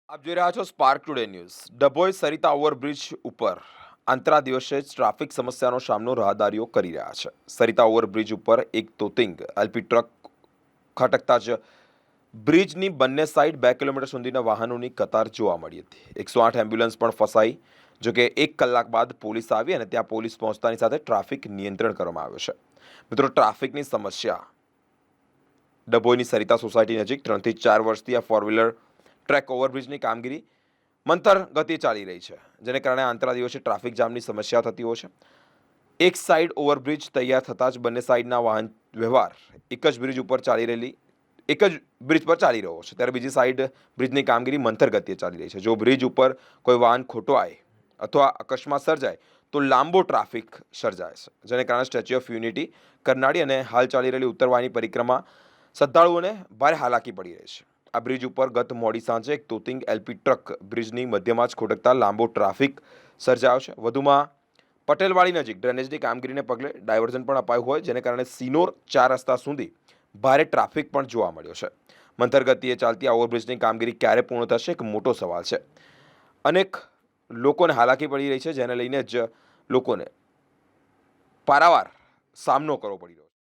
આપ જોઈ રહ્યા છો spark today news. Dabhoi Sarita overbridge ઉપર આંતરા દિવસે જ ટ્રાફિક સમસ્યાનો સામનો રાહદારીઓ કરી રહ્યા છે. સરિતા ઓવરબ્રિજ ઉપર એક તોતિંગ એલપી ટ્રક ખટકતા જ બ્રિજની બંને સાઈડ 2 કિલોમીટર સુધીના વાહનોની કતાર જોવા મળી હતી. 108 એમ્બ્યુલન્સ પણ ફસાઈ. જોકે 1 કલાક બાદ પોલીસ આવી અને ત્યાં પોલીસ પહોંચતાની સાથે ટ્રાફિક નિયંત્રણ કરવામાં આવ્યો છે. મિત્રો, ટ્રાફિકની સમસ્યા ડભોઈની સરિતા સોસાયટી નજીક 3 થી 4 વર્ષથી આ ફોર વ્હીલર ટ્રેક ઓવરબ્રિજની કામગીરી મંથર ગતિએ ચાલી રહી છે, જેને કારણે આંતરા દિવસે ટ્રાફિક જામની સમસ્યા થતી હોય છે. એક સાઈડ ઓવરબ્રિજ તૈયાર થતાં જ બંને સાઈડના વાહન વ્યવહાર એક જ બ્રિજ પર ચાલી રહ્યો છે, ત્યારે બીજી સાઈડ બ્રિજની કામગીરી મંથર ગતિએ ચાલી રહી છે. જો બ્રિજ ઉપર કોઈ વાહન ખોટવાય અથવા અકસ્માત સર્જાય તો લાંબો ટ્રાફિક સર્જાય છે, જેને કારણે સ્ટેચ્યુ ઓફ યુનિટી, કરનાળી અને હાલ ચાલી રહેલી ઉત્તરવાહિની પરિક્રમા શ્રદ્ધાળુઓને ભારે હાલાકી પડી રહી છે. આ બ્રિજ ઉપર ગત મોડી સાંજે એક તોતિંગ એલપી ટ્રક બ્રિજની મધ્યમાં જ ખોટકતા લાંબો ટ્રાફિક સર્જાયો છે. વધુમાં પટેલવાડી નજીક ડ્રેનેજની કામગીરીને પગલે ડાયવર્ઝન પણ અપાયું હોય, જેને કારણે સિનોર 4 રસ્તા સુધી ભારે ટ્રાફિક પણ જોવા મળ્યો છે. મંથર ગતિએ ચાલતી આ ઓવરબ્રિજની કામગીરી ક્યારે પૂર્ણ થશે, એક મોટો સવાલ છે. અનેક લોકોને હાલાકી પડી રહી છે, જેને લઈને જ લોકોને પારાવાર સામનો કરવો પડી રહ્યો છે.